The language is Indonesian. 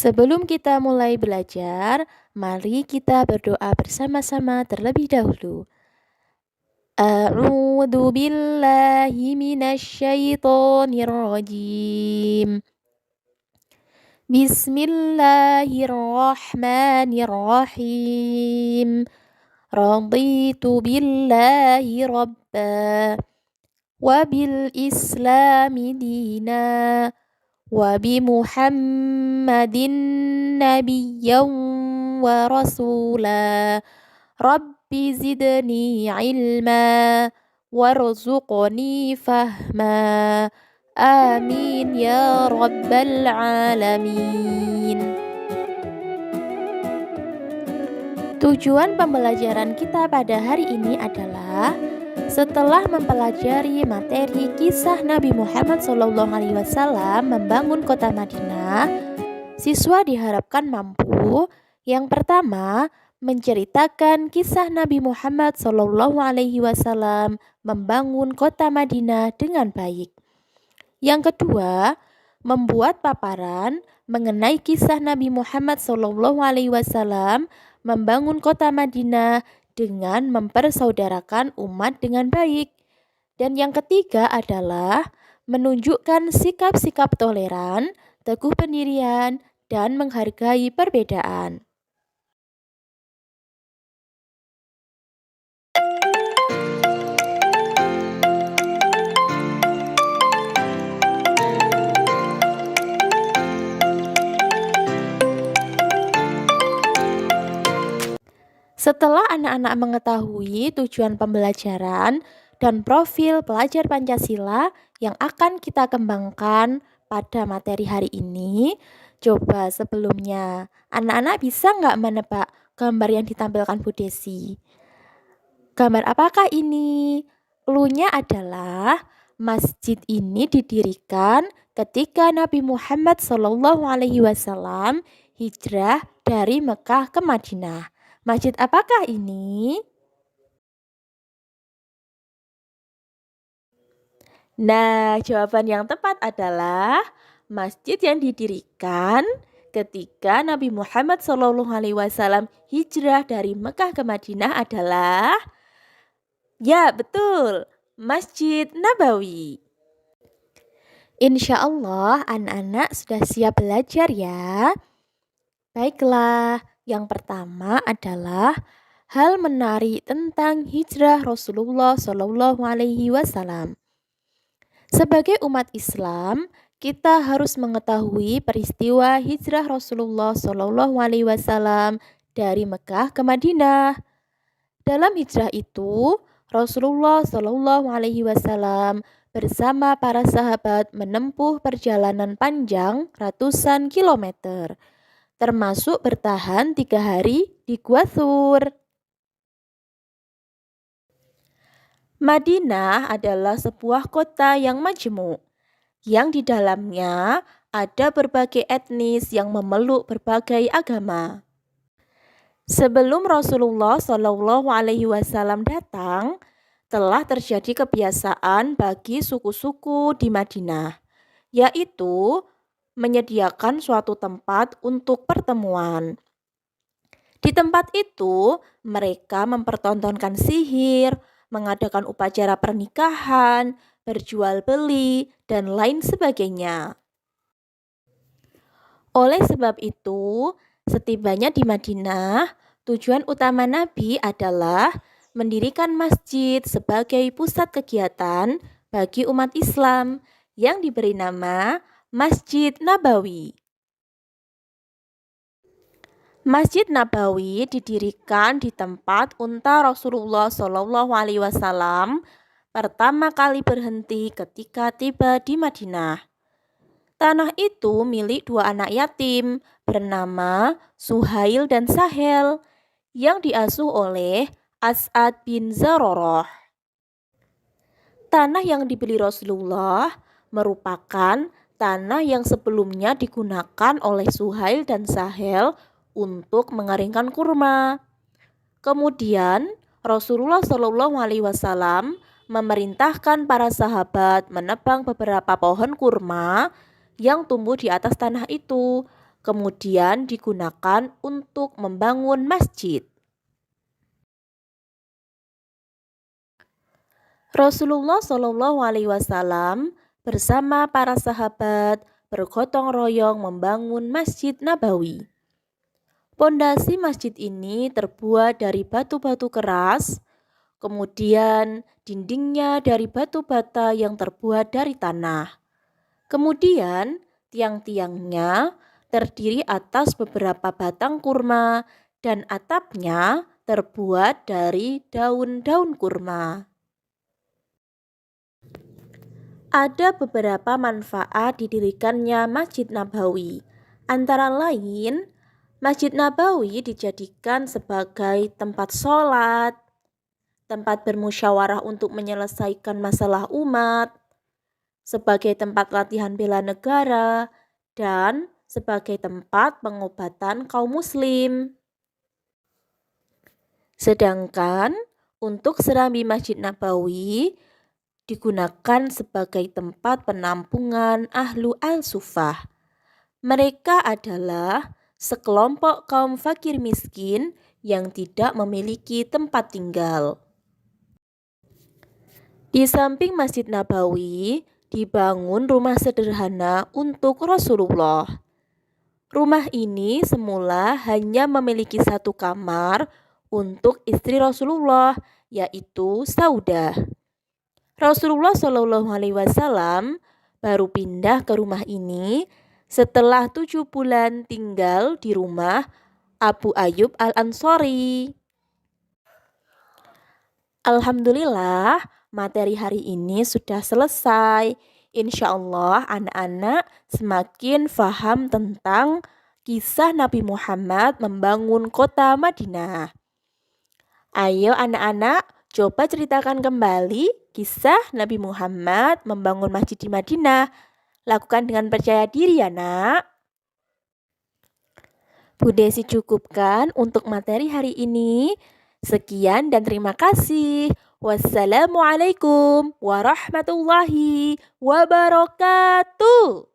Sebelum kita mulai belajar, mari kita berdoa bersama-sama terlebih dahulu. A'udzu billahi minasyaitonir rajim. Bismillahirrahmanirrahim. Raditu billahi rabba wa bil islami dina wa bi Muhammadin nabiyyan wa rasula. Rabbi zidni ilma warzuqni fahma. Amin ya rabbal alamin. Tujuan pembelajaran kita pada hari ini adalah setelah mempelajari materi kisah Nabi Muhammad SAW membangun kota Madinah, siswa diharapkan mampu yang pertama menceritakan kisah Nabi Muhammad SAW membangun kota Madinah dengan baik. Yang kedua, membuat paparan mengenai kisah Nabi Muhammad SAW membangun kota Madinah dengan mempersaudarakan umat dengan baik. Dan yang ketiga adalah menunjukkan sikap-sikap toleran, teguh pendirian, dan menghargai perbedaan. Setelah anak-anak mengetahui tujuan pembelajaran dan profil pelajar Pancasila yang akan kita kembangkan pada materi hari ini, coba sebelumnya anak-anak bisa nggak menebak gambar yang ditampilkan Bu Desi? Gambar apakah ini? Cluenya adalah masjid ini didirikan ketika Nabi Muhammad SAW hijrah dari Mekah ke Madinah. Masjid apakah ini? Nah, jawaban yang tepat adalah masjid yang didirikan ketika Nabi Muhammad SAW hijrah dari Mekah ke Madinah adalah, ya betul, Masjid Nabawi. Insya Allah anak-anak sudah siap belajar ya. Baiklah. Yang pertama adalah hal menarik tentang hijrah Rasulullah SAW. Sebagai umat Islam, kita harus mengetahui peristiwa hijrah Rasulullah SAW dari Mekah ke Madinah. Dalam hijrah itu, Rasulullah SAW bersama para sahabat menempuh perjalanan panjang ratusan kilometer, termasuk bertahan 3 hari di Gua Thur. Madinah adalah sebuah kota yang majemuk, yang di dalamnya ada berbagai etnis yang memeluk berbagai agama. Sebelum Rasulullah SAW datang, telah terjadi kebiasaan bagi suku-suku di Madinah, yaitu menyediakan suatu tempat untuk pertemuan. Di tempat itu, mereka mempertontonkan sihir, mengadakan upacara pernikahan, berjual beli, dan lain sebagainya. Oleh sebab itu, setibanya di Madinah, tujuan utama Nabi adalah mendirikan masjid sebagai pusat kegiatan bagi umat Islam yang diberi nama Masjid Nabawi. Masjid Nabawi didirikan di tempat unta Rasulullah SAW pertama kali berhenti ketika tiba di Madinah. Tanah itu milik 2 anak yatim bernama Suhail dan Sahel yang diasuh oleh As'ad bin Zaroroh. Tanah yang dibeli Rasulullah merupakan tanah yang sebelumnya digunakan oleh Suhail dan Sahel untuk mengeringkan kurma. Kemudian Rasulullah SAW memerintahkan para sahabat menebang beberapa pohon kurma yang tumbuh di atas tanah itu, kemudian digunakan untuk membangun masjid. Rasulullah Shallallahu Alaihi Wasallam bersama para sahabat bergotong royong membangun Masjid Nabawi. Pondasi masjid ini terbuat dari batu-batu keras, kemudian dindingnya dari batu bata yang terbuat dari tanah. Kemudian tiang-tiangnya terdiri atas beberapa batang kurma dan atapnya terbuat dari daun-daun kurma. Ada beberapa manfaat didirikannya Masjid Nabawi. Antara lain, Masjid Nabawi dijadikan sebagai tempat sholat, tempat bermusyawarah untuk menyelesaikan masalah umat, sebagai tempat latihan bela negara, dan sebagai tempat pengobatan kaum muslim. Sedangkan untuk serambi Masjid Nabawi digunakan sebagai tempat penampungan ahlu al-sufah. Mereka adalah sekelompok kaum fakir miskin yang tidak memiliki tempat tinggal. Di samping Masjid Nabawi dibangun rumah sederhana untuk Rasulullah. Rumah ini semula hanya memiliki satu kamar untuk istri Rasulullah, yaitu Saudah. Rasulullah Shallallahu Alaihi Wasallam baru pindah ke rumah ini setelah 7 bulan tinggal di rumah Abu Ayyub Al-Ansari. Alhamdulillah, materi hari ini sudah selesai. Insya Allah anak-anak semakin paham tentang kisah Nabi Muhammad membangun kota Madinah. Ayo anak-anak, coba ceritakan kembali kisah Nabi Muhammad membangun masjid di Madinah. Lakukan dengan percaya diri ya nak. Bu Desi cukupkan untuk materi hari ini. Sekian dan terima kasih. Wassalamualaikum warahmatullahi wabarakatuh.